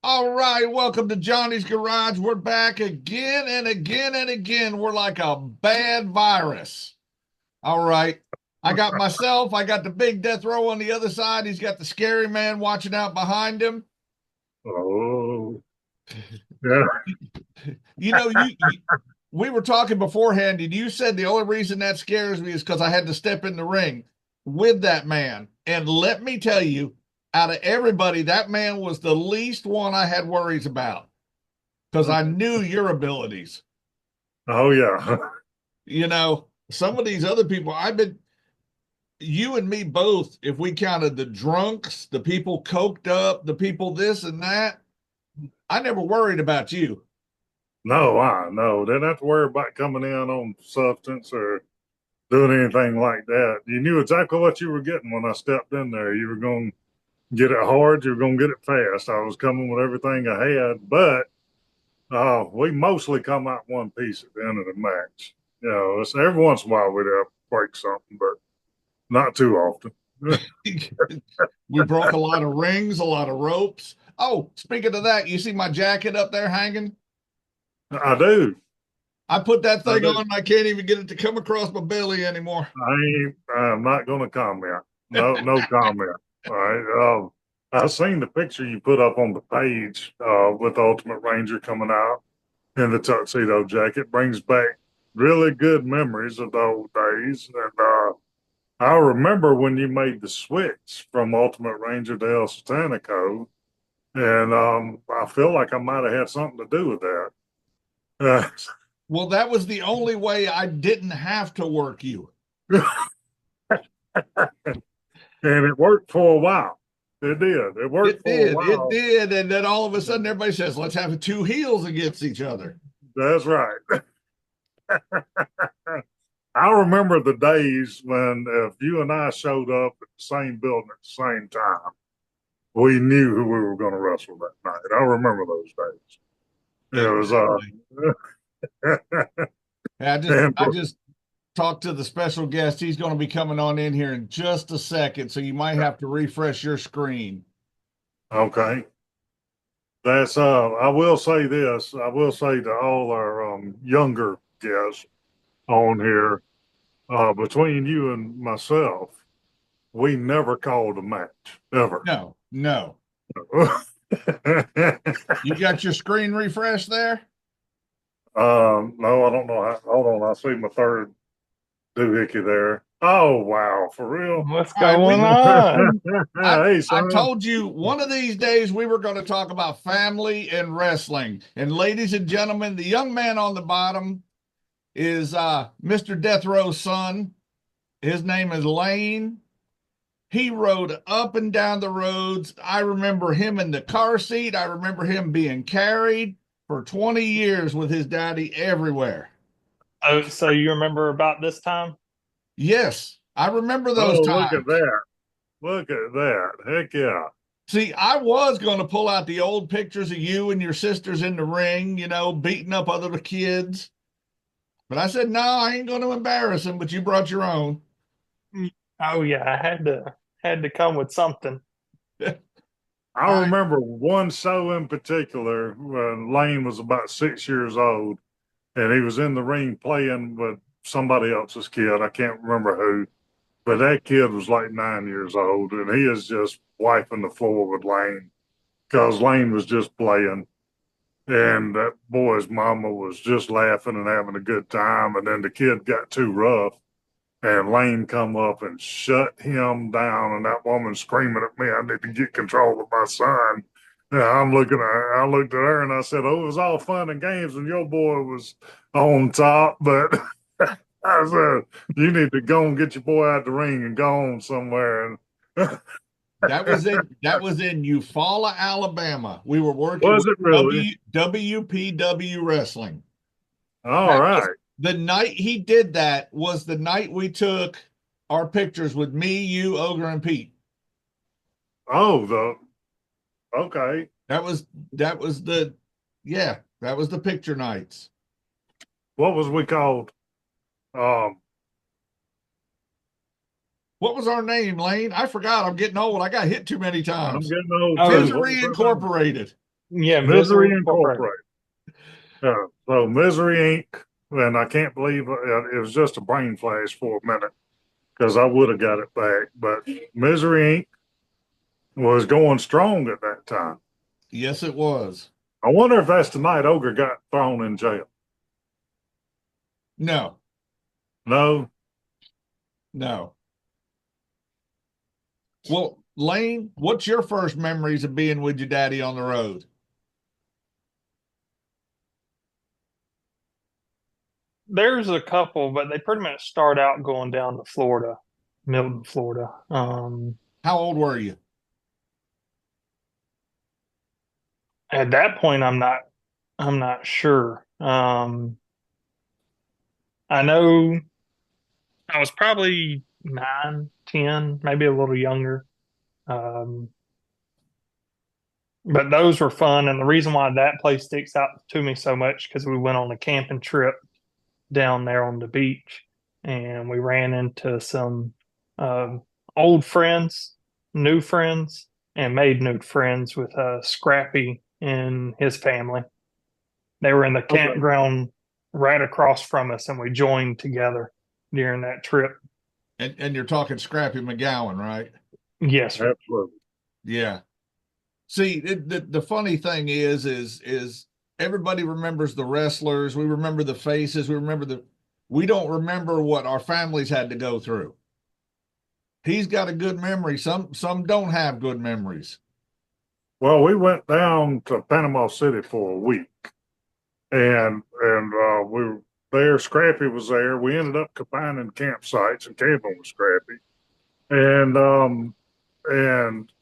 All right, welcome to Johnny's Garage. We're back again and again and again. We're like a bad virus. All right. I got myself, I got the big Deathrow on the other side. He's got the scary man watching out behind him. Oh, yeah. You we were talking beforehand, and you said the only reason that scares me is because I had to step in the ring with that man. And let me tell you, out of everybody, that man was the least one I had worries about because I knew your abilities. Oh, yeah. Some of these other people, you and me both, if we counted the drunks, the people coked up, the people this and that, I never worried about you. No, I know. Didn't have to worry about coming in on substance or doing anything like that. You knew exactly what you were getting when I stepped in there. You were going to get it hard. You were going to get it fast. I was coming with everything I had, but we mostly come out one piece at the end of the match. It's every once in a while we'd have to break something, but not too often. We broke a lot of rings, a lot of ropes. Oh, speaking of that, you see my jacket up there hanging? I do. I put that I thing do. on and I can't even get it to come across my belly anymore. I'm not going to comment. No, no comment. All right. I've seen the picture you put up on the page with Ultimate Ranger coming out in the tuxedo jacket. Brings back really good memories of the old days. And I remember when you made the switch from Ultimate Ranger to El Satanico. And I feel like I might have had something to do with that. Well, that was the only way I didn't have to work you. And it worked for a while. It did. It worked It for a did. It while. did. And then all of a sudden, everybody says, let's have two heels against each other. That's right. I remember the days when if you and I showed up at the same building at the same time, we knew who we were going to wrestle that night. I remember those days. It was and I just talked to the special guest. He's going to be coming on in here in just a second. So you might have to refresh your screen. okay. That's I will say this. I will say to all our younger guests on here, between you and myself, we never called a match ever. No, no. You got your screen refreshed there? No, I don't know. Hold on, I see my third doohickey there. Oh wow, for real? What's All right, going on? Hey, I son. told you one of these days we were going to talk about family and wrestling. And ladies and gentlemen, the young man on the bottom is Mr. Deathrow's son. His name is Lane. He rode up and down the roads. I remember him in the car seat. I remember him being carried for 20 years with his daddy everywhere. Oh, so you remember about this time? Yes, I remember those Oh, look at times. that. Look at that. Heck yeah. See, I was going to pull out the old pictures of you and your sisters in the ring, beating up other kids. But I said, no, I ain't going to embarrass him, but you brought your own. Oh yeah, I had to come with something. I I, remember one show in particular when Lane was about 6 years old and he was in the ring playing with somebody else's kid. I can't remember who, but that kid was like 9 years old and he is just wiping the floor with Lane because Lane was just playing. And that boy's mama was just laughing and having a good time. And then the kid got too rough and Lane come up and shut him down. And that woman screaming at me, I need to get control of my son. Yeah, I looked at her and I said, "Oh, it was all fun and games when your boy was on top, but I said, you need to go and get your boy out the ring and go on somewhere." And That was in Eufaula, Alabama. We were working was with it really? WPW Wrestling. All That was right. the night he did that was the night we took our pictures with me, you, Ogre, and Pete. Oh, okay. That was the yeah, that was the picture nights. What was we called? Um, What was our name, Lane? I forgot. I'm getting old. I got hit too many I'm times. getting old too. Oh, What was Misery that name? Incorporated. yeah, Misery Misery Incorporated. Incorporated. So Misery Inc. And I can't believe it was just a brain flash for a minute because I would have got it back. But Misery Inc. was going strong at that time. Yes, it was. I wonder if that's the night Ogre got thrown in jail. No, No, no. Well, Lane, what's your first memories of being with your daddy on the road? There's a couple, but they pretty much start out going down to Florida, Milton, Florida. How old were you? At that point, I'm not sure. I know I was probably 9, 10, maybe a little younger. Um, but those were fun, and the reason why that place sticks out to me so much because we went on a camping trip down there on the beach, and we ran into some um, old friends, new friends, and made new friends with Scrappy and his family. They were in the okay, campground right across from us, and we joined together during that trip. And you're talking Scrappy McGowan, right? Yes, sir. absolutely. Yeah. See, the funny thing is everybody remembers the wrestlers. We remember the faces. We don't remember what our families had to go through. He's got a good memory. Some don't have good memories. Well, we went down to Panama City for a week, and we were there. Scrappy was there. We ended up combining campsites and camping with Scrappy, and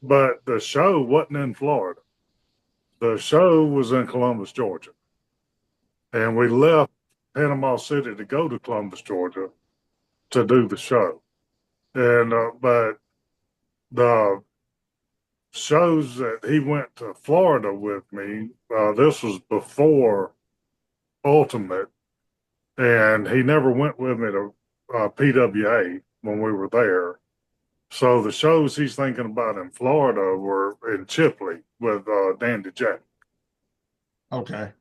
but the show wasn't in Florida. The show was in Columbus, Georgia, and we left Panama City to go to Columbus, Georgia, to do the show. And but the shows that he went to Florida with me, this was before Ultimate, and he never went with me to PWA when we were there. So the shows he's thinking about in Florida were in Chipley with Dandy Jack. Okay.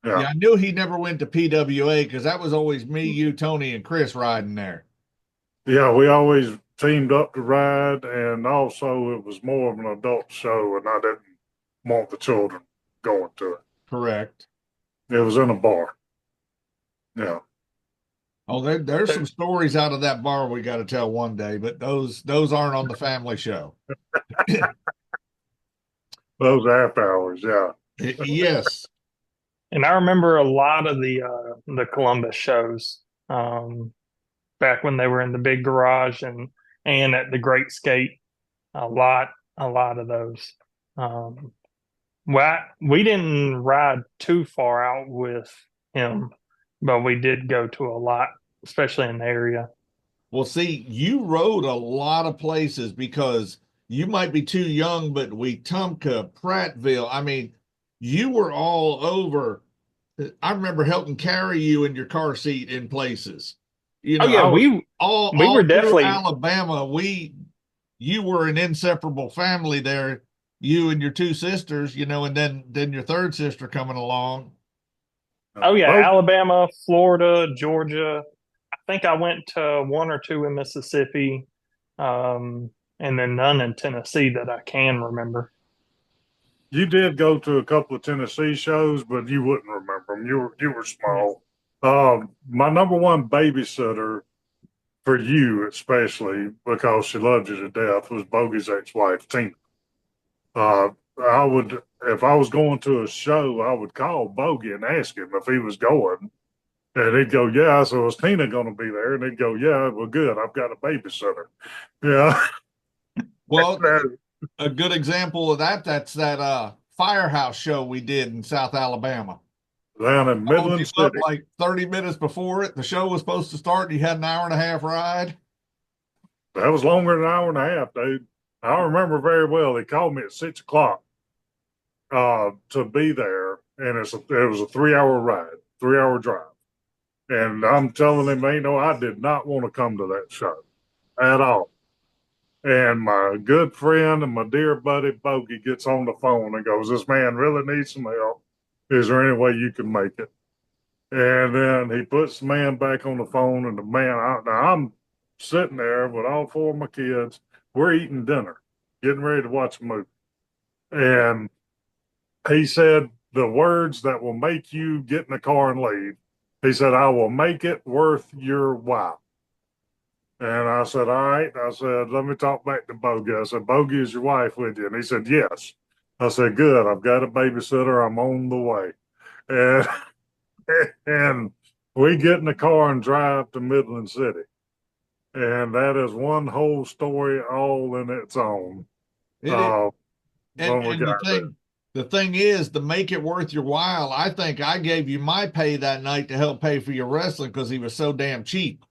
Yeah, Yeah, I knew he never went to PWA because that was always me, you, Tony, and Chris riding there. yeah, we always teamed up to ride, and also it was more of an adult show, and I didn't want the children going to it. Correct. It was in a bar. Yeah. Oh, there's some stories out of that bar we got to tell one day, but those aren't on the family show. Those half hours, yeah. Yes. And I remember a lot of the Columbus shows back when they were in the big garage and at the Great Skate. A lot, a lot of those. Um, we didn't ride too far out with him, but we did go to a lot, especially in the area. Well, see, you rode a lot of places because you might be too young, but Wetumpka, Prattville, I mean, you were all over. I remember helping carry you in your car seat in places. Oh yeah, I was, we were All through definitely. Alabama, you were an inseparable family there. You and your two sisters, and then your third sister coming along. Oh yeah, both, Alabama, Florida, Georgia. I think I went to one or two in Mississippi, um, and then none in Tennessee that I can remember. you did go to a couple of Tennessee shows, but you wouldn't remember them. You were Yeah. small. My number one babysitter for you, especially because she loved you to death, was Bogey's ex-wife, Tina. Uh, I would if I was going to a show, I would call Bogey and ask him if he was going. And he'd go, yeah. So is Tina going to be there? And he'd go, yeah, well, good. I've got a babysitter. Yeah. Well, a good example of that's that firehouse show we did in South Alabama. Down in Called you Midland up City. like 30 minutes before it. The show was supposed to start. And you had an hour and a half ride. That was longer than an hour and a half, dude. I remember very well. He called me at 6 o'clock to be there. And it was a 3 hour ride, 3 hour drive. And I'm telling him, I did not want to come to that show at all. And my good friend and my dear buddy Bogey gets on the phone and goes, this man really needs some help. Is there any way you can make it? And then he puts the man back on the phone, and the man, now I'm sitting there with all four of my kids. We're eating dinner, getting ready to watch a movie. And he said, the words that will make you get in the car and leave. He said, I will make it worth your while. And I said, all right. I said, let me talk back to Bogey. I said, Bogey, is your wife with you? And he said, yes. I said, good. I've got a babysitter. I'm on the way. And, and we get in the car and drive to Midland City. And that is one whole story all in its own. It is. When we And got there. the thing is, to make it worth your while, I think I gave you my pay that night to help pay for your wrestling because he was so damn cheap.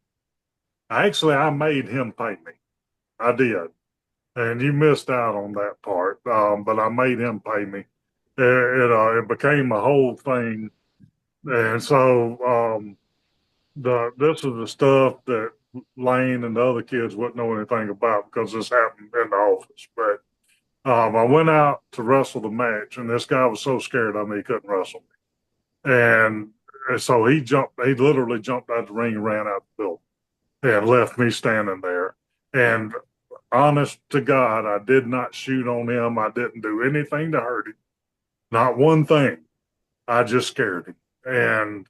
Actually, I made him pay me. I did. And you missed out on that part. But I made him pay me. It became a whole thing. And so this is the stuff that Lane and the other kids wouldn't know anything about because this happened in the office. But I went out to wrestle the match, and this guy was so scared of me he couldn't wrestle me. And so he literally jumped out the ring and ran out the building and left me standing there. And honest to God, I did not shoot on him. I didn't do anything to hurt him. Not one thing. I just scared him. And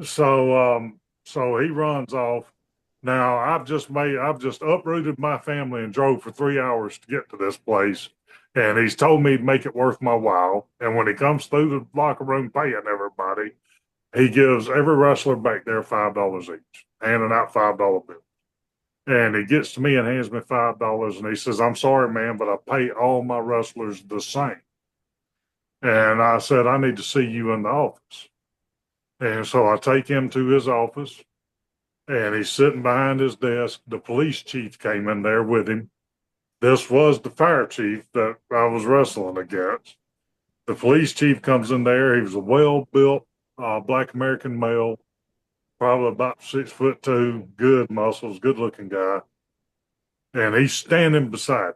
so he runs off. Now I've just uprooted my family and drove for 3 hours to get to this place. And he's told me to make it worth my while. And when he comes through the locker room paying everybody, he gives every wrestler back there $5 each, handing out $5 bills. And he gets to me and hands me $5 and he says, I'm sorry, man, but I pay all my wrestlers the same. And I said, I need to see you in the office. And so I take him to his office and he's sitting behind his desk. The police chief came in there with him. This was the fire chief that I was wrestling against. The police chief comes in there. He was a well-built Black American male, probably about 6'2", good muscles, good-looking guy. And he's standing beside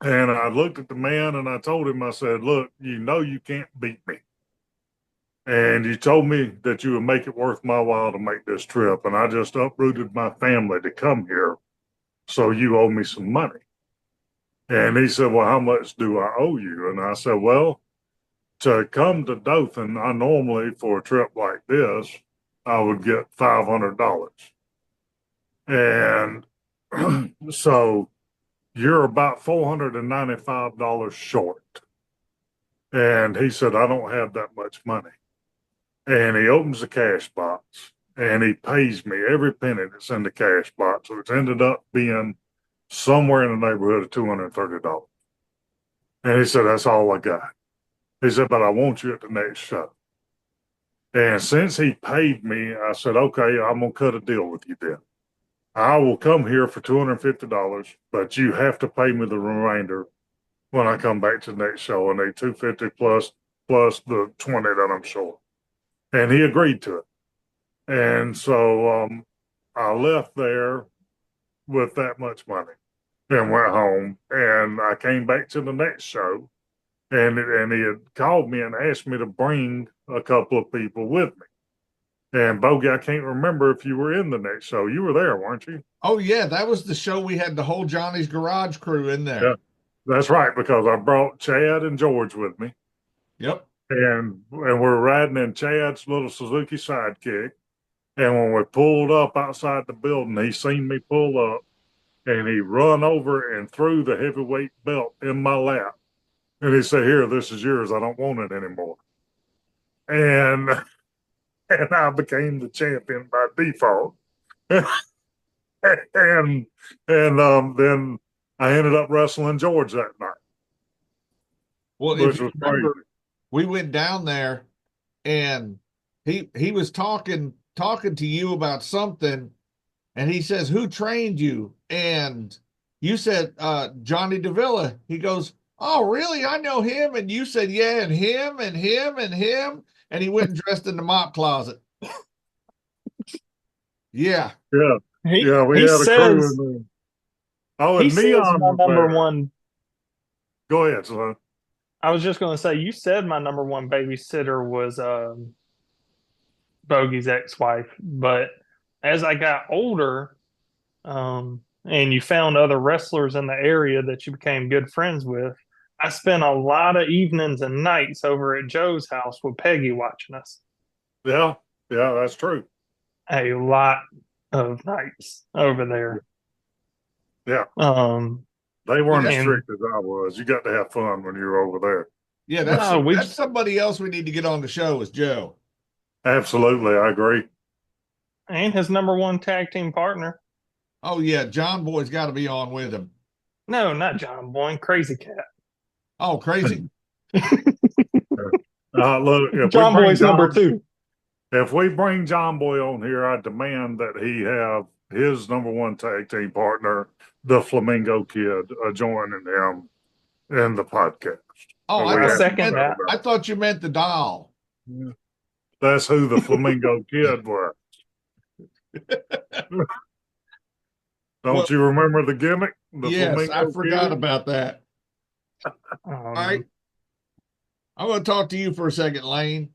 me. And I looked at the man and I told him, I said, look, you can't beat me. And you told me that you would make it worth my while to make this trip. And I just uprooted my family to come here. So you owe me some money. And he said, well, how much do I owe you? And I said, well, to come to Dothan, I normally, for a trip like this, I would get $500. And so you're about $495 short. And he said, I don't have that much money. And he opens the cash box and he pays me every penny that's in the cash box. So it's ended up being somewhere in the neighborhood of $230. And he said, that's all I got. He said, but I want you at the next show. And since he paid me, I said, okay, I'm going to cut a deal with you then. I will come here for $250, but you have to pay me the remainder when I come back to the next show. And they $250 plus the 20 that I'm short. And he agreed to it. And so I left there with that much money and went home. And I came back to the next show, and he had called me and asked me to bring a couple of people with me. And Bogey, I can't remember if you were in the next show. You were there, weren't you? Oh, yeah. That was the show we had the whole Johnny's Garage crew in there. Yeah, that's right, because I brought Chad and George with me. Yep. And we're riding in Chad's little Suzuki Sidekick. And when we pulled up outside the building, he seen me pull up and he run over and threw the heavyweight belt in my lap And he said, "Here, this is yours. I don't want it anymore." And and I became the champion by default. and then I ended up wrestling George that night, Well, if which you was crazy. remember, we went down there and he was talking to you about something, and he says, "Who trained you?" And you said, Johnny Davila. He goes, "Oh, really? I know him." And you said, "Yeah, and him and him and him." And he went and dressed in the mop closet. Yeah. Yeah, He yeah, we he had a crew says in there. Oh, he and says Neon my was number there. one. Go ahead, son. I was just going to say, you said my number one babysitter was Bogey's ex-wife, but as I got older, and you found other wrestlers in the area that you became good friends with, I spent a lot of evenings and nights over at Joe's house with Peggy watching us. Yeah, yeah, that's true. A lot of nights over there. Yeah, Um, they weren't as and strict as I was. You got to have fun when you were over there. Yeah, no, we that's somebody else we need to get on the show is Joe. Absolutely, I agree. and his number one tag team partner. Oh yeah, John Boy's got to be on with him. No, not John Boyne, Crazy Cat. Oh, crazy. Look, John Boy's number two. if we bring John Boy on here, I demand that he have his number one tag team partner, the Flamingo Kid, joining him in the podcast. Oh, We I have to second talk that. about I thought you meant the doll. it. That's who the Flamingo Kid was. Well, Don't you remember the gimmick? The yes, I Flamingo forgot Kid? about that. All right. I'm going to talk to you for a second, Lane.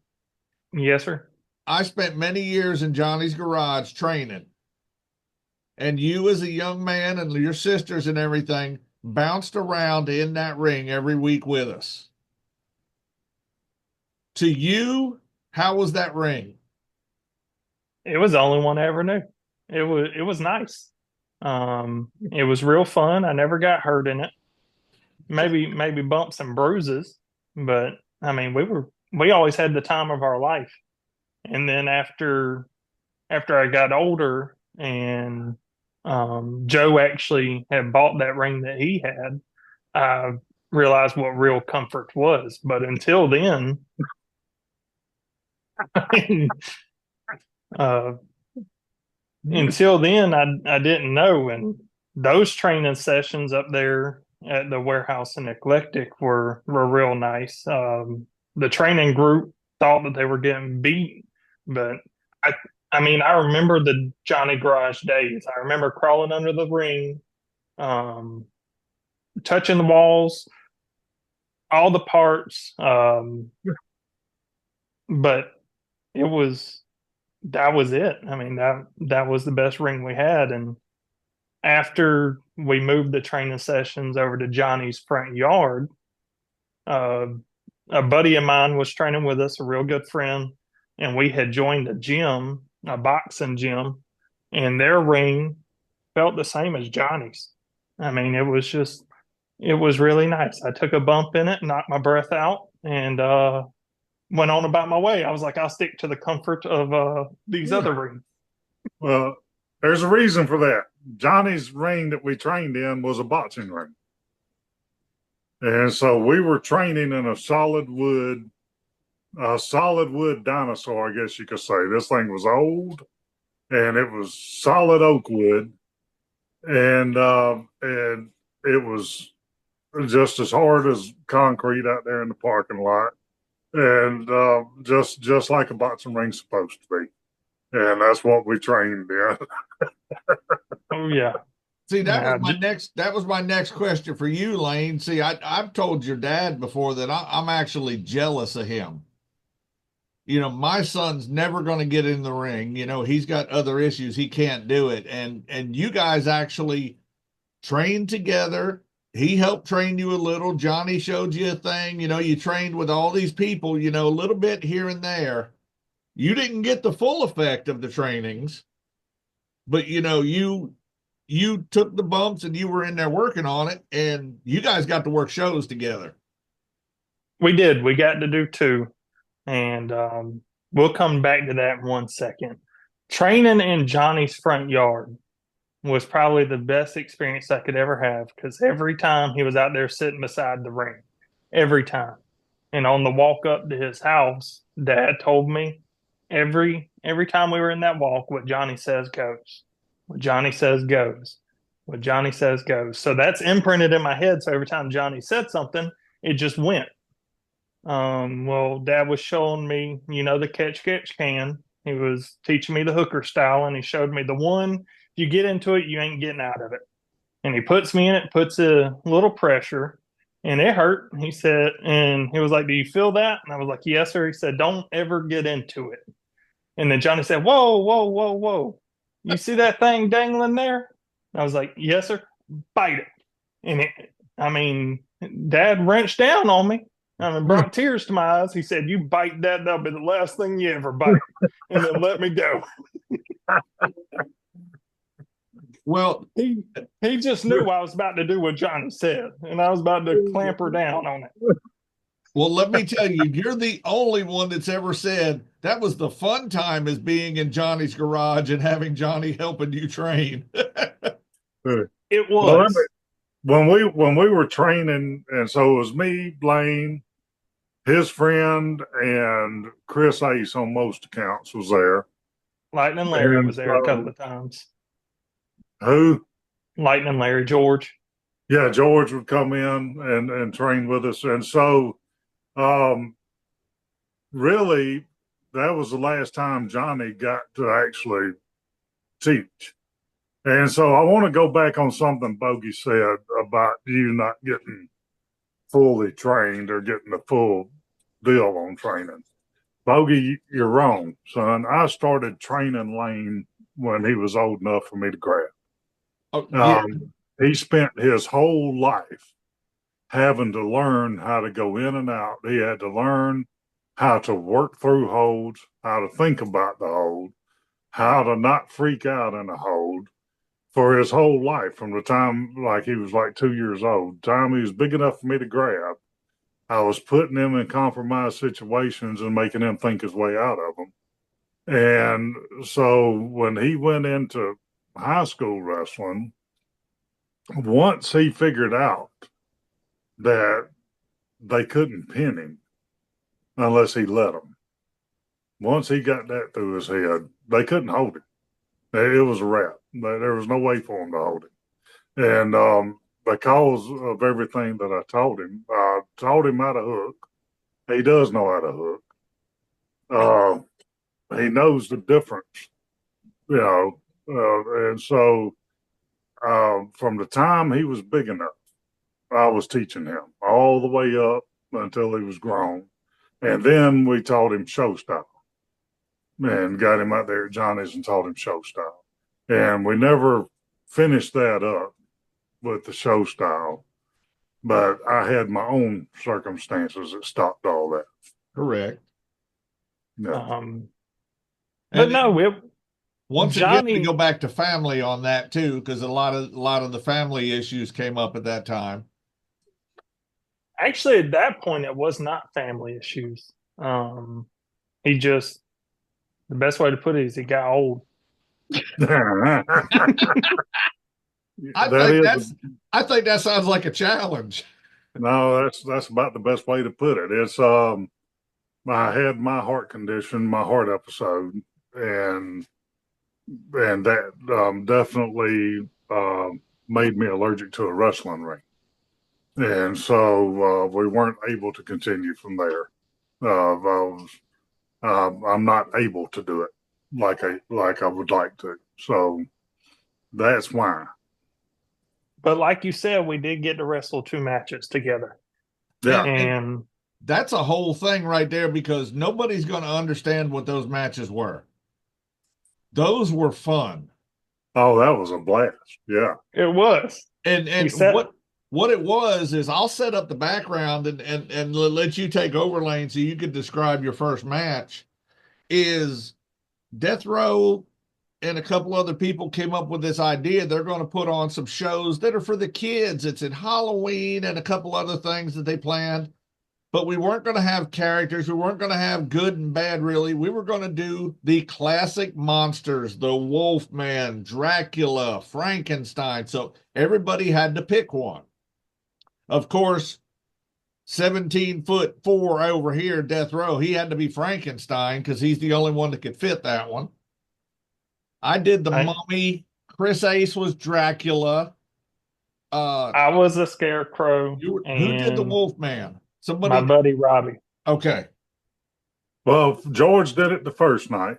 Yes, sir. I spent many years in Johnny's garage training. And you, as a young man, and your sisters and everything, bounced around in that ring every week with us. To you, how was that ring? It was the only one I ever knew. It was nice. It was real fun. I never got hurt in it. Maybe bumps and bruises, but I mean we always had the time of our life. And then after I got older and Joe actually had bought that ring that he had, I realized what real comfort was. But until then, uh, until then, I didn't know. And those training sessions up there at the warehouse in Eclectic were real nice. The training group thought that they were getting beat, but I I mean I remember the Johnny Garage days. I remember crawling under the ring, um, touching the walls, all the parts. But it was that was it. I mean that was the best ring we had. And after we moved the training sessions over to Johnny's front yard, uh, a buddy of mine was training with us, a real good friend, and we had joined a gym, a boxing gym, and their ring felt the same as Johnny's. I mean, it was really nice. I took a bump in it, knocked my breath out, and went on about my way. I was like, I'll stick to the comfort of these Yeah. other rings. Well, there's a reason for that. Johnny's ring that we trained in was a boxing ring. And so we were training in a solid wood dinosaur, I guess you could say. This thing was old and it was solid oak wood. And it was just as hard as concrete out there in the parking lot. And just like a boxing ring's supposed to be. And that's what we trained in. Oh yeah. See, Yeah, that was my next question for you, Lane. See, I've told your dad before that I'm actually jealous of him. You know, my son's never going to get in the ring. You know, he's got other issues. He can't do it. And you guys actually trained together. He helped train you a little. Johnny showed you a thing. You know, you trained with all these people, you know, a little bit here and there. You didn't get the full effect of the trainings, but you know, you took the bumps and you were in there working on it, and you guys got to work shows together. We did. We got to do two, and we'll come back to that in 1 second. Training in Johnny's front yard was probably the best experience I could ever have because every time he was out there sitting beside the ring, every time. And on the walk up to his house, Dad told me every time we were in that walk, what Johnny says goes. What Johnny says goes. What Johnny says goes. So that's imprinted in my head. So every time Johnny said something, it just went. Well, Dad was showing me, the catch can. He was teaching me the hooker style, and he showed me the one. If you get into it, you ain't getting out of it. And he puts me in it, puts a little pressure, and it hurt. He said, and he was like, "Do you feel that?" And I was like, "Yes, sir." He said, "Don't ever get into it." And then Johnny said, "Whoa, whoa, whoa, whoa! You see that thing dangling there?" And I was like, "Yes, sir." Bite it. And I mean, Dad wrenched down on me. I mean, brought tears to my eyes. He said, "You bite that, that'll be the last thing you ever bite." And then let me go. Well, he just knew I was about to do what Johnny said, and I was about to clamp her down on it. well, let me tell you, you're the only one that's ever said that was the fun time is being in Johnny's garage and having Johnny helping you train. It Well, was. when we were training, and so it was me, Blaine, his friend, and Chris Ace on most accounts was there. Lightning Larry And was there a couple of times. who? Lightning Larry, George. Yeah, George would come in and train with us, and so um, really that was the last time Johnny got to actually teach. And so I want to go back on something Bogey said about you not getting fully trained or getting the full deal on training. Bogey, you're wrong, son. I started training Lane when he was old enough for me to grab. Oh, yeah. He spent his whole life having to learn how to go in and out. He had to learn how to work through holds, how to think about the hold, how to not freak out in a hold for his whole life from the time like he was like 2 years old. The time he was big enough for me to grab, I was putting him in compromised situations and making him think his way out of them. And so when he went into high school wrestling, once he figured out that they couldn't pin him unless he let them, once he got that through his head, they couldn't hold him. It was a wrap. There was no way for him to hold him. And because of everything that I taught him how to hook. He does know how to hook. He knows the difference, and so from the time he was big enough, I was teaching him all the way up until he was grown. And then we taught him show style and got him out there at Johnny's and taught him show style. And we never finished that up with the show style, but I had my own circumstances that stopped all that. Correct. Yeah. But no, once Johnny, again, we go back to family on that too, because a lot of the family issues came up at that time. actually, at that point, it was not family issues. He just, the best way to put it is he got old. I think that sounds like a challenge. No, that's about the best way to put it. It's I had my heart condition, my heart episode, and that definitely made me allergic to a wrestling ring, and so we weren't able to continue from there. I'm not able to do it like I would like to, so that's why. But like you said, we did get to wrestle 2 matches together. Yeah, And that's a whole thing right there because nobody's going to understand what those matches were. Those were fun. oh, that was a blast. Yeah, it was. And what it was is I'll set up the background and let you take over, Lane, so you could describe your first match. Is Deathrow and a couple other people came up with this idea. They're going to put on some shows that are for the kids. It's at Halloween and a couple other things that they planned. but we weren't going to have characters. We weren't going to have good and bad, really. We were going to do the classic monsters, the Wolfman, Dracula, Frankenstein. So everybody had to pick one. Of course, 17'4" over here, Death Row, he had to be Frankenstein because he's the only one that could fit that one. I did the Mummy. Chris Ace was Dracula. I was a Scarecrow. Who did the Wolfman? Somebody. My buddy Robbie. Okay. Well, George did it the first night.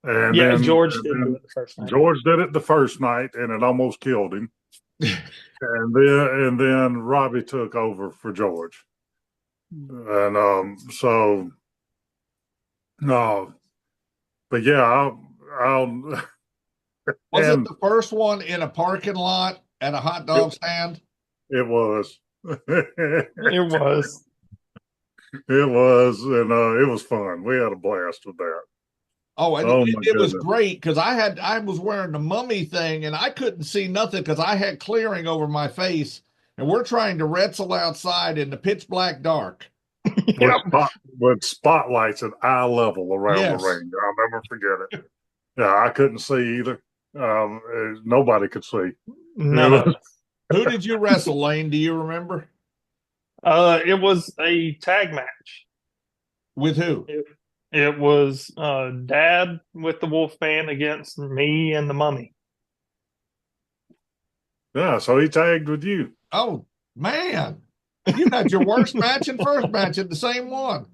And yeah, then, George did it the first night. George did it the first night, and it almost killed him. and then Robbie took over for George. And so no, but yeah, I'll Was it the first one in a parking lot at a hot dog stand? It was. It was. It was, and it was fun. We had a blast with that. Oh, and it was great because I was wearing the Mummy thing and I couldn't see nothing because I had clearing over my face, and we're trying to wrestle outside in the pitch black dark. With spotlights at eye level around the ring. I'll never forget it. Yeah, I couldn't see either. Nobody could see. No. Who did you wrestle, Lane? Do you remember? It was a tag match. With who? It was Dad with the Wolfman against me and the Mummy. Yeah, so he tagged with you. Oh, man. You had your worst match and first match at the same one.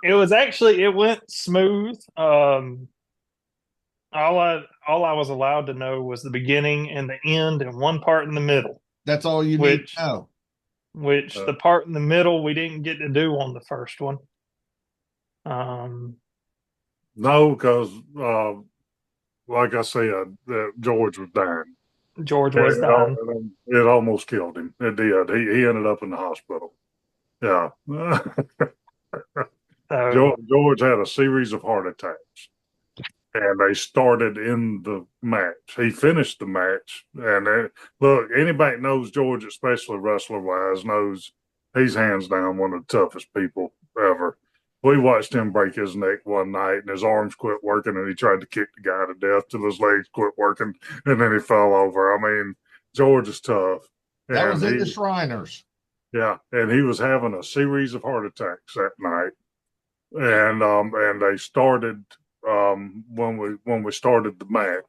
It went smooth. All I was allowed to know was the beginning and the end and one part in the middle. That's all you need to know. Which the part in the middle we didn't get to do on the first one. No, because like I said, George was dying. George was dying. It almost killed him. It did. He ended up in the hospital. Yeah. George had a series of heart attacks, and they started in the match. He finished the match, and look, anybody that knows George, especially wrestler-wise, knows he's hands down one of the toughest people ever. We watched him break his neck one night, and his arms quit working, and he tried to kick the guy to death till his legs quit working, and then he fell over. I mean, George is tough. That was in the Shriners. Yeah, and he was having a series of heart attacks that night, and they started when we started the match,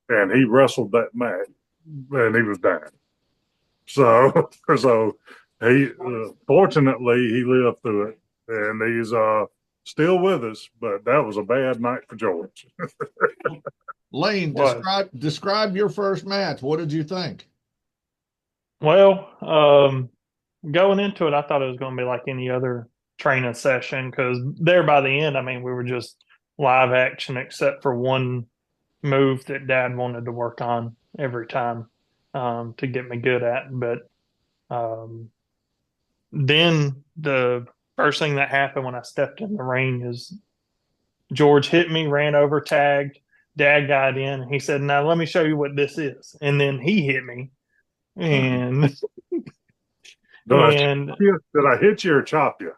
and he wrestled that match, and he was dying. So he fortunately he lived through it. And he's still with us, but that was a bad night for George. Lane, describe your first match. What did you think? Well, going into it, I thought it was going to be like any other training session because there by the end, I mean, we were just live action except for one move that Dad wanted to work on every time to get me good at. But then the first thing that happened when I stepped in the ring is George hit me, ran over, tagged. Dad got in. And he said, "Now let me show you what this is." And then he hit me, and Did I hit you or chop you?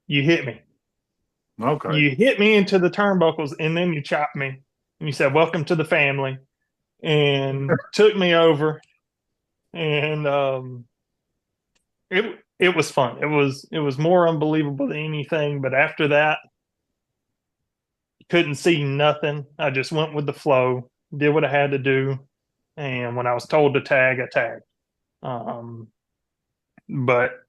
You hit me. Okay. You hit me into the turnbuckles, and then you chopped me. And you said, "Welcome to the family," and took me over. And it was fun. It was more unbelievable than anything. But after that, couldn't see nothing. I just went with the flow, did what I had to do, and when I was told to tag, I tagged. But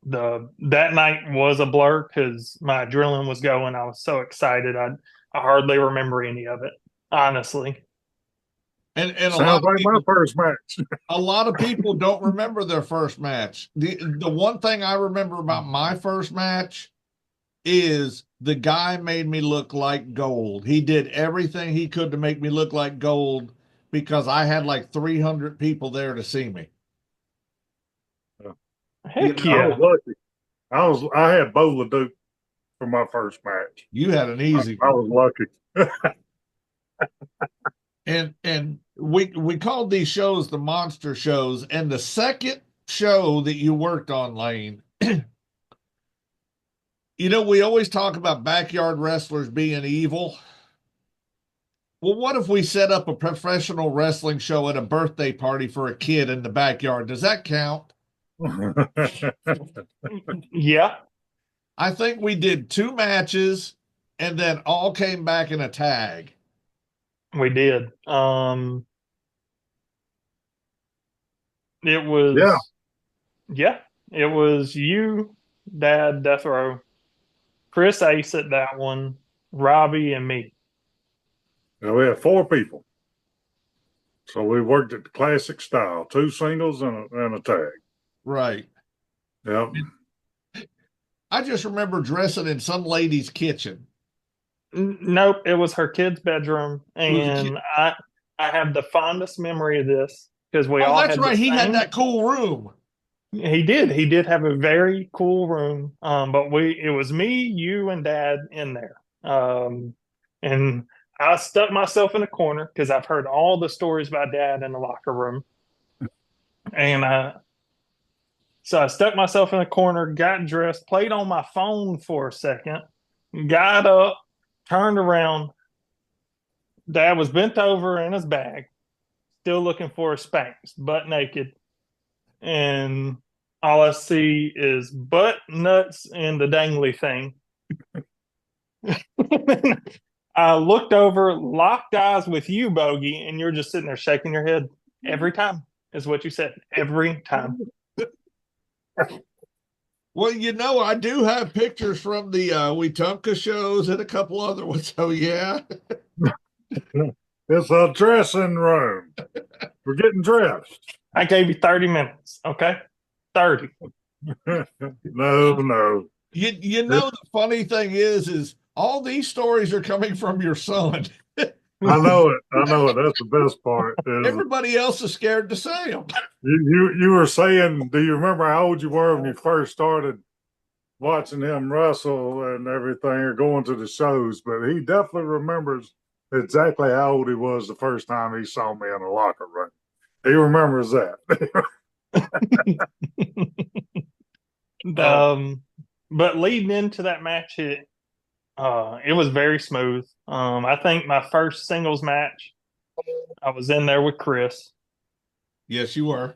that night was a blur because my adrenaline was going. I was so excited. I hardly remember any of it, honestly. And sounds like my first match. A lot of people don't remember their first match. The one thing I remember about my first match is the guy made me look like gold. He did everything he could to make me look like gold because I had like 300 people there to see me. Heck yeah. I was lucky. I had Bo LeDuc for my first match. You had an easy I was lucky. And we called these shows the monster shows. And the second show that you worked on, Lane, we always talk about backyard wrestlers being evil. Well, what if we set up a professional wrestling show at a birthday party for a kid in the backyard? Does that count? Yeah, I think we did 2 matches and then all came back in a tag. we did. It Yeah, was, yeah, it was you, Dad, Deathrow, Chris Ace at that one, Robbie, and me. we had 4 people. So we worked at the classic style, 2 singles and a tag. Right. Yep. I just remember dressing in some lady's kitchen. Nope, it was her kid's bedroom, It was a kid. and I have the fondest memory of this because we Oh, all that's had the right. He had same. that cool room. He did. He did have a very cool room. But it was me, you, and Dad in there. And I stuck myself in a corner because I've heard all the stories about Dad in the locker room. And so I stuck myself in a corner, got dressed, played on my phone for a second, got up, turned around. Dad was bent over in his bag, still looking for his Spanx, butt naked. And all I see is butt, nuts, and the dangly thing. I looked over, locked eyes with you, Bogey, and you're just sitting there shaking your head every time, is what you said. Every time. Well, I do have pictures from the Wetumpka shows and a couple other ones. So, yeah. It's a dressing room. We're getting dressed. I gave you 30 minutes, okay? 30. No. The funny thing is all these stories are coming from your son. I know it. That's the best part. Everybody else is scared to say them. You were saying, do you remember how old you were when you first started watching him wrestle and everything, or going to the shows? But he definitely remembers exactly how old he was the first time he saw me in the locker room. He remembers that. But leading into that match, it was very smooth. I think my first singles match, I was in there with Chris, Yes, you were.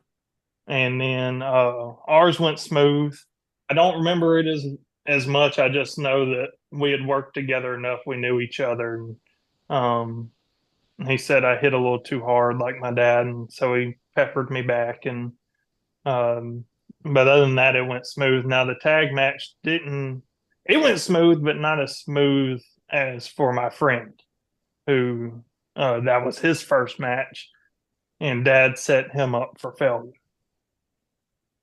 and then ours went smooth. I don't remember it as much. I just know that we had worked together enough. We knew each other. And, he said I hit a little too hard, like my dad, and so he peppered me back. And but other than that, it went smooth. Now the tag match didn't. It went smooth, but not as smooth as for my friend, who that was his first match, and Dad set him up for failure.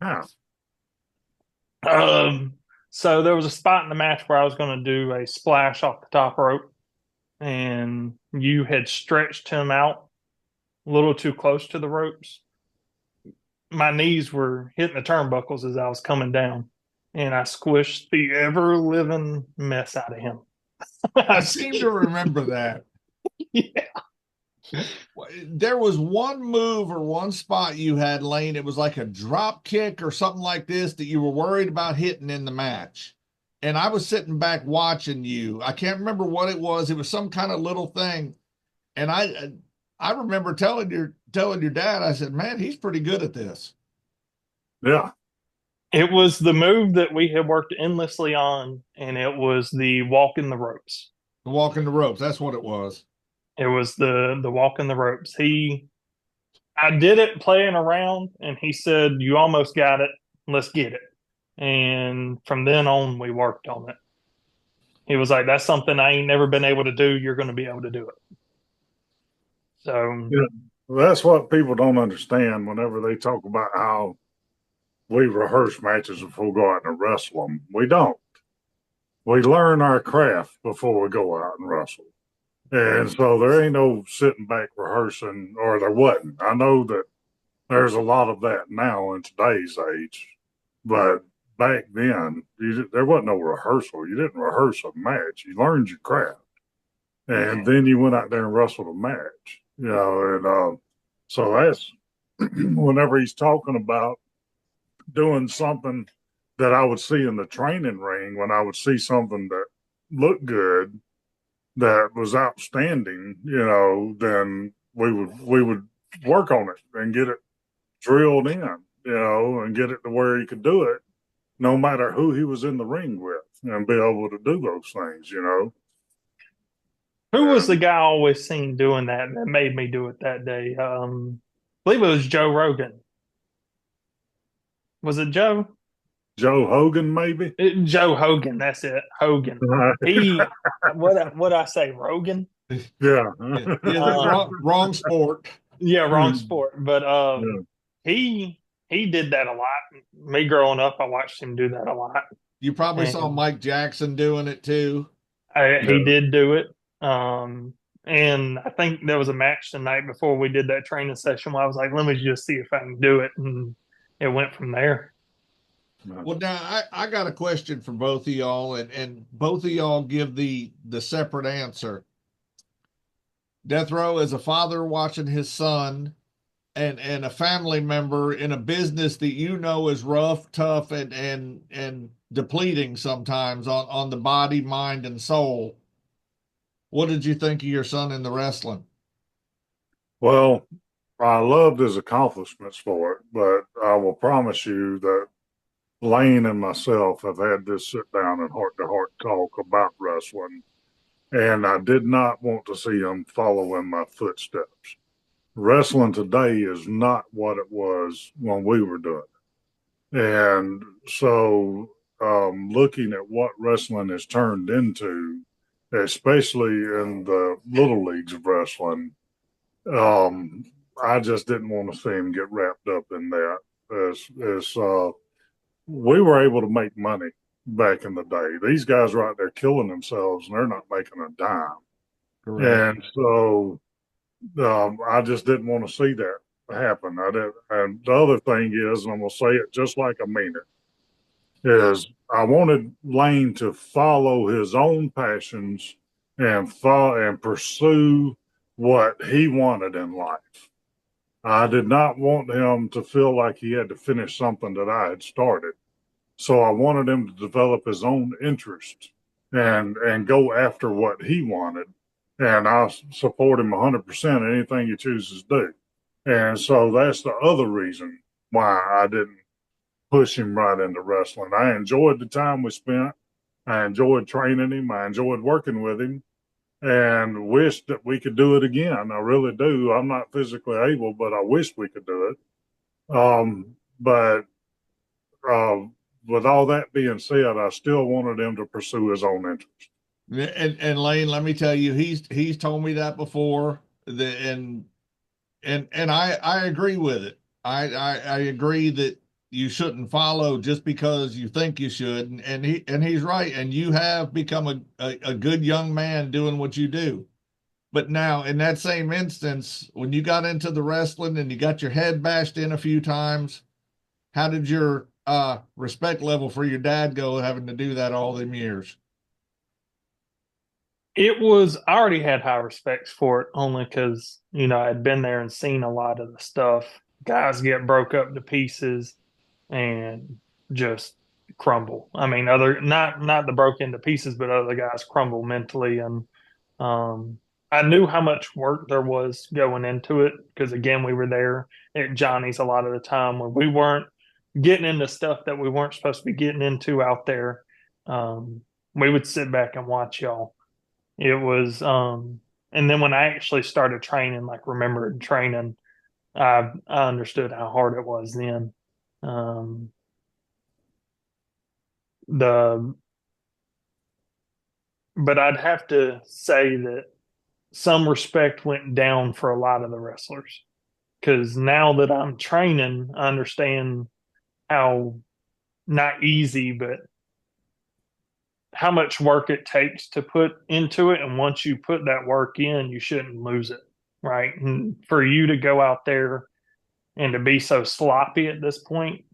Huh. So there was a spot in the match where I was going to do a splash off the top rope, and you had stretched him out a little too close to the ropes. My knees were hitting the turnbuckles as I was coming down, and I squished the ever living mess out of him. I seem to remember that. Yeah. There was one move or one spot you had, Lane. It was like a drop kick or something like this that you were worried about hitting in the match. And I was sitting back watching you. I can't remember what it was. It was some kind of little thing. And I remember telling your dad, I said, man, he's pretty good at this. Yeah. It was the move that we had worked endlessly on, and it was the walk in the ropes. The walk in the ropes. That's what it was. It was the walk in the ropes. I did it playing around, and he said, "You almost got it. Let's get it." And from then on, we worked on it. He was like, "That's something I ain't never been able to do. You're going to be able to do it." So Yeah. That's what people don't understand whenever they talk about how we rehearse matches before we go out and wrestle them. We don't. We learn our craft before we go out and wrestle. And so there ain't no sitting back rehearsing, or there wasn't. I know that there's a lot of that now in today's age, but back then there wasn't no rehearsal. You didn't rehearse a match. You learned your craft, and then you went out there and wrestled a match. And so that's whenever he's talking about doing something that I would see in the training ring, when I would see something that looked good, that was outstanding, then we would work on it and get it drilled in, and get it to where he could do it, no matter who he was in the ring with, and be able to do those things. Who was the And guy I always seen doing that that made me do it that day? I believe it was Joe Rogan. Was it Joe? Joe Hogan, maybe. Joe Hogan. That's it. Hogan. He, what I say, Rogan? Yeah. Yeah, the wrong sport. Yeah, wrong sport. But Yeah. he did that a lot. Me growing up, I watched him do that a lot. You probably saw And Mike Jackson doing it too. he Yeah. did do it. And I think there was a match the night before we did that training session where I was like, let me just see if I can do it. And it went from there. Well, now I got a question for both of y'all, and both of y'all give the separate answer. Deathrow, as a father watching his son and a family member in a business that you know is rough, tough, and depleting sometimes on the body, mind, and soul. What did you think of your son in the wrestling? Well, I loved his accomplishments for it, but I will promise you that Lane and myself have had this sit down and heart to heart talk about wrestling, and I did not want to see him follow in my footsteps. Wrestling today is not what it was when we were doing it. And so, looking at what wrestling has turned into, especially in the little leagues of wrestling, um, I just didn't want to see him get wrapped up in that. As we were able to make money back in the day. These guys are out there killing themselves and they're not making a dime. Correct. And so I just didn't want to see that happen. I did. And the other thing is, and I'm going to say it just like I mean it, is I wanted Lane to follow his own passions and follow and pursue what he wanted in life. I did not want him to feel like he had to finish something that I had started. So I wanted him to develop his own interest and go after what he wanted. And I support him 100% in anything he chooses to do. And so that's the other reason why I didn't push him right into wrestling. I enjoyed the time we spent. I enjoyed training him. I enjoyed working with him and wish that we could do it again. I really do. I'm not physically able, but I wish we could do it. But uh, with all that being said, I still wanted him to pursue his own interest. And Lane, let me tell you, he's told me that before. And I agree with it. I agree that you shouldn't follow just because you think you should, and he's right. And you have become a good young man doing what you do. But now, in that same instance, when you got into the wrestling and you got your head bashed in a few times, how did your respect level for your dad go having to do that all them years? I already had high respects for it only because, I'd been there and seen a lot of the stuff. Guys get broke up to pieces and just crumble. I mean, not the broke into pieces, but other guys crumble mentally. And I knew how much work there was going into it because, again, we were there at Johnny's a lot of the time when we weren't getting into stuff that we weren't supposed to be getting into out there. We would sit back and watch y'all. It was, and then when I actually started training, like remembered training, I understood how hard it was then. Um, the, but I'd have to say that some respect went down for a lot of the wrestlers because now that I'm training, I understand how not easy, but how much work it takes to put into it. And once you put that work in, you shouldn't lose it. Right. And for you to go out there and to be so sloppy at this point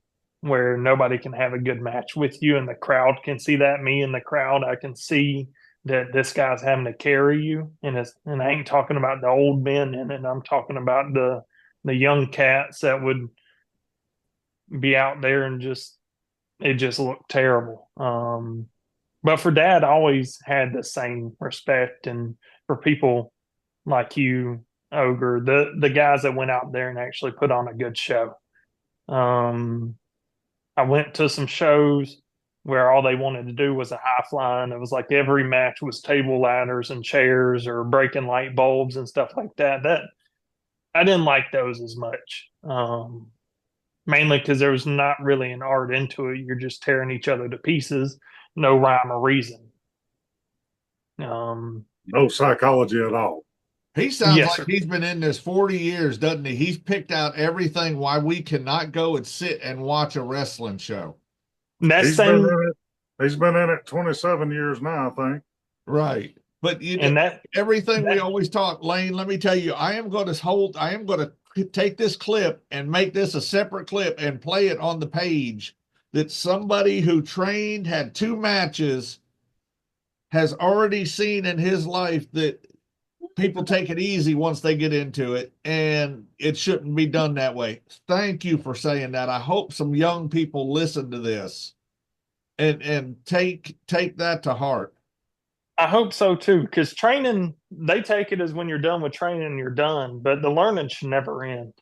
where nobody can have a good match with you and the crowd can see that, me in the crowd, I can see that this guy's having to carry you. And I ain't talking about the old men in it. I'm talking about the young cats that would be out there and it just looked terrible. But for Dad, I always had the same respect, and for people like you, Ogre, the guys that went out there and actually put on a good show. Um, I went to some shows where all they wanted to do was a high flying. It was like every match was table ladders and chairs or breaking light bulbs and stuff like that. That I didn't like those as much. Mainly because there was not really an art into it. You're just tearing each other to pieces, no rhyme or reason. Um, No psychology at all. He sounds yes, like sir. he's been in this 40 years, doesn't he? He's picked out everything why we cannot go and sit and watch a wrestling show. That He's been same in it. He's been in it 27 years now, I think. Right. But and everything we that always talk, Lane, let me tell you, I am going to take this clip and make this a separate clip and play it on the page that somebody who trained, had two matches, has already seen in his life that people take it easy once they get into it, and it shouldn't be done that way. Thank you for saying that. I hope some young people listen to this and take that to heart. I hope so too, because training, they take it as when you're done with training, you're done, but the learning should never end.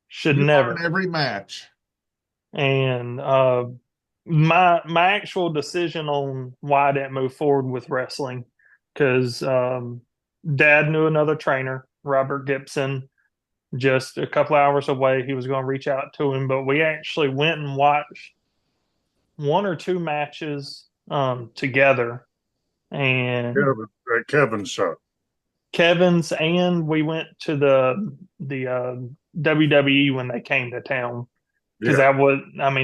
Should You learn never. every match. And my actual decision on why I didn't move forward with wrestling, because Dad knew another trainer, Robert Gibson, just a couple hours away. He was going to reach out to him, but we actually went and watched one or two matches together, and Kevin, Kevin's show. Kevin's, and we went to the WWE when they came to town, because Yeah.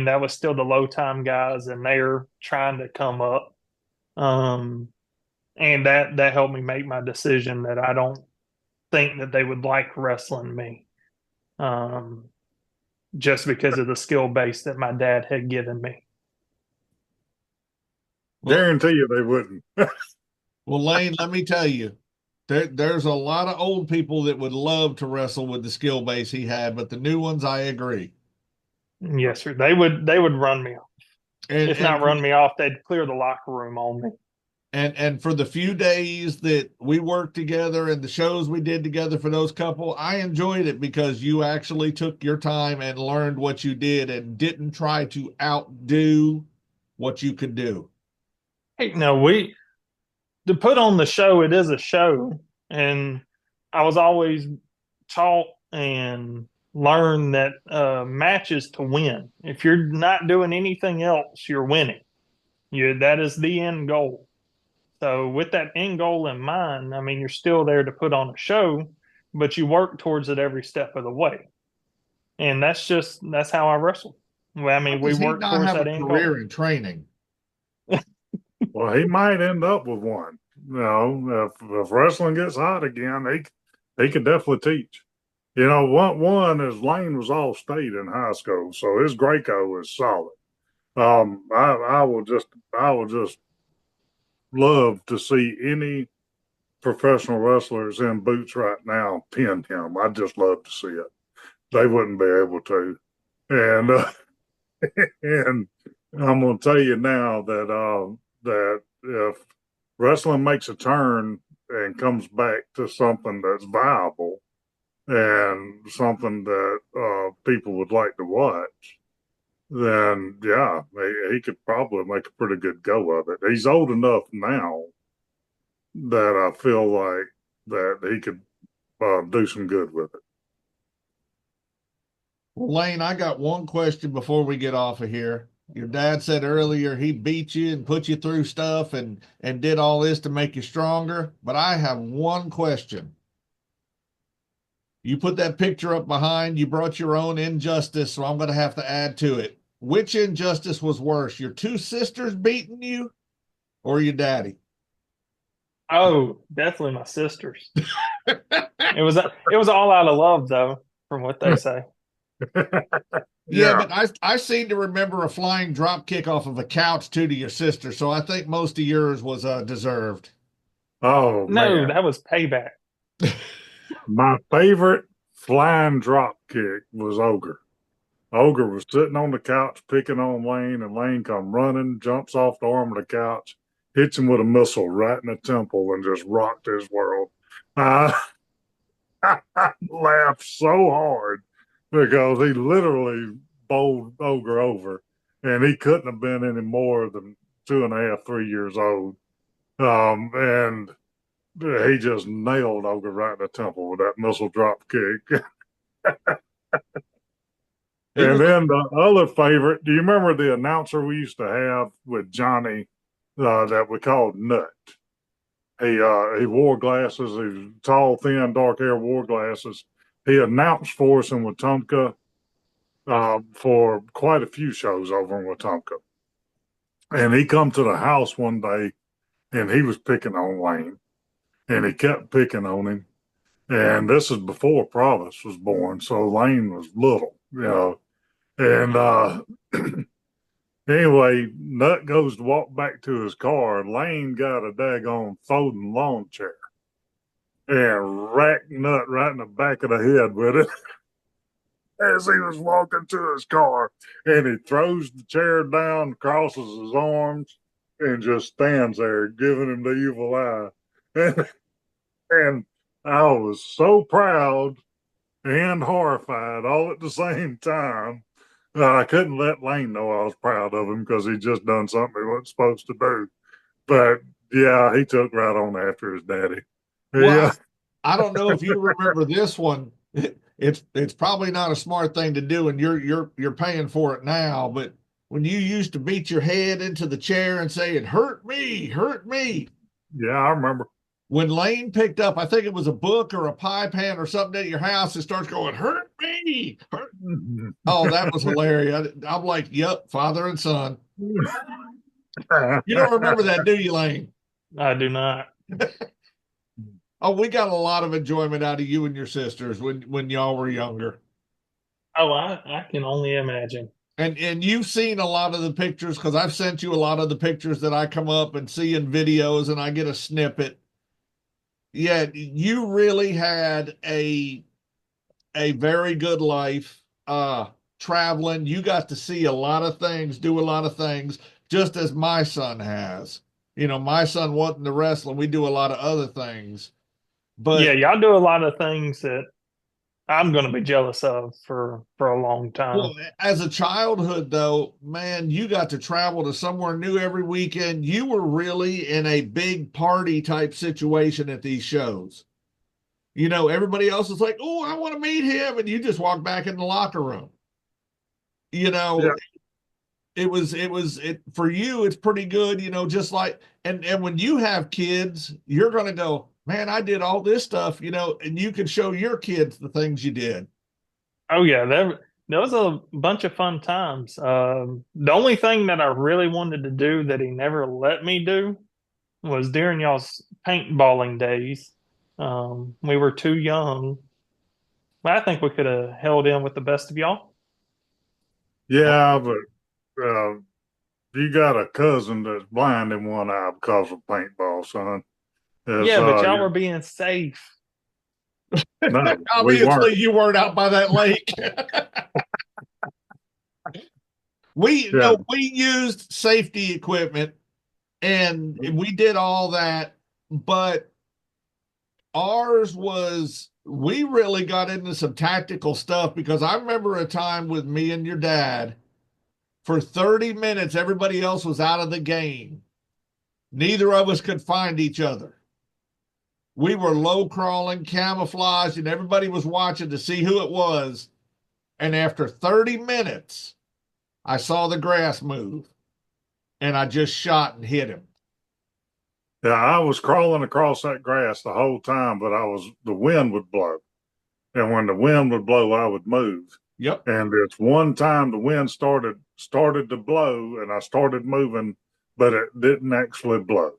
that was still the low time guys, and they're trying to come up. Um, and that helped me make my decision that I don't think that they would like wrestling me, um, just because of the skill base that my dad had given me. Well, Guarantee you they wouldn't. Lane, let me tell you, there's a lot of old people that would love to wrestle with the skill base he had, but the new ones, I agree. Yes, sir. They would run me off. And If and not for run me off, they'd clear the locker room on me. and for the few days that we worked together and the shows we did together for those couple, I enjoyed it because you actually took your time and learned what you did and didn't try to outdo what you could do. Hey, no, we to put on the show, it is a show, and I was always taught and learned that matches to win. If you're not doing anything else, you're winning. That is the end goal. So with that end goal in mind, I mean, you're still there to put on a show, but you work towards it every step of the way. And that's how I wrestle. Well, I How mean, we does he work not towards have a that end goal. career in training? Well, he might end up with one. You know, if wrestling gets hot again, he could definitely teach. You know, one is Lane was all state in high school, so his Graco is solid. I will just love to see any professional wrestlers in boots right now pin him. I'd just love to see it. They wouldn't be able to, and and I'm going to tell you now that if wrestling makes a turn and comes back to something that's viable and something that people would like to watch, then yeah, he could probably make a pretty good go of it. He's old enough now that I feel like that he could do some good with it. Well, Lane, I got one question before we get off of here. Your dad said earlier he beat you and put you through stuff and did all this to make you stronger, but I have one question. You put that picture up behind, you brought your own injustice, so I'm going to have to add to it. Which injustice was worse, your two sisters beating you or your daddy? Oh, definitely my sisters. It was all out of love though, from what they say. Yeah, Yeah. but I seem to remember a flying drop kick off of a couch too to your sister, so I think most of yours was deserved. Oh No, man, that was payback. my favorite flying drop kick was Ogre. Ogre was sitting on the couch picking on Lane, and Lane come running, jumps off the arm of the couch, hits him with a missile right in the temple, and just rocked his world. I laughed so hard because he literally bowled Ogre over, and he couldn't have been any more than 2.5, 3 years old. And he just nailed Ogre right in the temple with that missile drop kick. He And was then the other favorite, do you remember the announcer we used to have with Johnny that we called Nut? He wore glasses. He was tall, thin, dark hair, wore glasses. He announced for us in Wetumpka for quite a few shows over in Wetumpka. And he come to the house one day, and he was picking on Lane, and he kept picking on him. And this is before Provis was born, so Lane was little, you know. And anyway, Nut goes to walk back to his car, and Lane got a daggone folding lawn chair and racked Nut right in the back of the head with it as he was walking to his car. And he throws the chair down, crosses his arms, and just stands there giving him the evil eye. And I was so proud and horrified all at the same time. I couldn't let Lane know I was proud of him because he just done something he wasn't supposed to do. But yeah, he took right on after his daddy. well. Yeah, I don't know if you remember this one. It's probably not a smart thing to do, and you're paying for it now. But when you used to beat your head into the chair and say it hurt me, hurt me. yeah, I remember. When Lane picked up, I think it was a book or a pie pan or something at your house, it starts going, hurt me, hurt. Oh, that was hilarious. I'm like, yep, father and son. You don't remember that, do you, Lane? I do not. Oh, we got a lot of enjoyment out of you and your sisters when y'all were younger. Oh, I can only imagine. And you've seen a lot of the pictures because I've sent you a lot of the pictures that I come up and see in videos, and I get a snippet. Yeah, you really had a very good life traveling. You got to see a lot of things, do a lot of things, just as my son has. You know, my son wasn't the wrestling. We do a lot of other things. Yeah, But y'all do a lot of things that I'm going to be jealous of for a long time. well, as a childhood, though, man, you got to travel to somewhere new every weekend. You were really in a big party type situation at these shows. You know, everybody else is like, oh, I want to meet him. And you just walk back in the locker room. You know, Yeah, it for you, it's pretty good, you know, just like, and when you have kids, you're going to go, man, I did all this stuff, you know, and you can show your kids the things you did. Oh yeah, there was a bunch of fun times. The only thing that I really wanted to do that he never let me do was during y'all's paintballing days. We were too young. I think we could have held in with the best of y'all. yeah, but you got a cousin that's blind in one eye because of paintball, son. It's, Yeah, but y'all were being safe. no, we weren't. Obviously, you weren't out by that lake. We Yeah, no, we used safety equipment and we did all that, but ours was we really got into some tactical stuff because I remember a time with me and your dad for 30 minutes, everybody else was out of the game. Neither of us could find each other. We were low crawling, camouflaged, and everybody was watching to see who it was. And after 30 minutes, I saw the grass move and I just shot and hit him. yeah, I was crawling across that grass the whole time, but the wind would blow. And when the wind would blow, I would move. Yep. And it's one time the wind started to blow, and I started moving, but it didn't actually blow.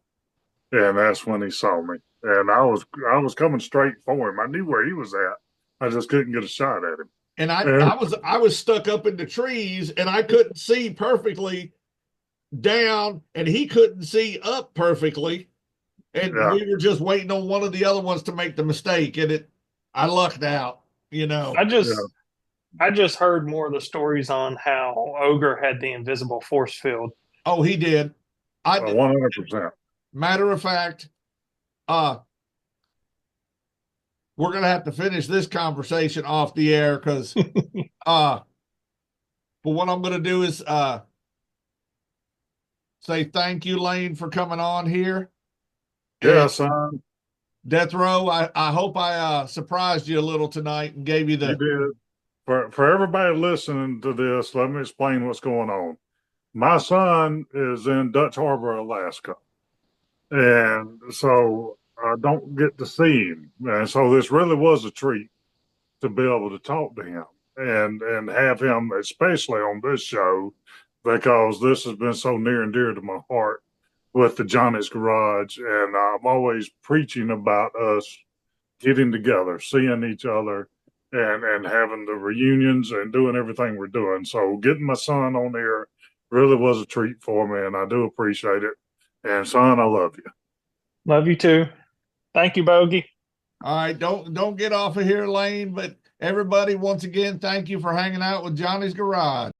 And that's when he saw me. And I was coming straight for him. I knew where he was at. I just couldn't get a shot at him. And And I was stuck up in the trees and I couldn't see perfectly down and he couldn't see up perfectly. And yeah, we were just waiting on one of the other ones to make the mistake. And I lucked out, you know. I yeah, just I just heard more of the stories on how Ogre had the invisible force field. Oh, he did. I 100%. matter of fact, uh, we're gonna have to finish this conversation off the air because but what I'm gonna do is say thank you, Lane, for coming on here. Yeah, And son, Death Row, I hope I surprised you a little tonight and gave you you the did. For everybody listening to this, let me explain what's going on. My son is in Dutch Harbor, Alaska, and so I don't get to see him. And so this really was a treat to be able to talk to him and have him, especially on this show, because this has been so near and dear to my heart with the Johnny's Garage, and I'm always preaching about us getting together, seeing each other, and having the reunions and doing everything we're doing. So getting my son on there really was a treat for me, and I do appreciate it. And son, I love you. Love you too. Thank you, Bogey. all right, don't get off of here, Lane. But everybody, once again, thank you for hanging out with Johnny's Garage.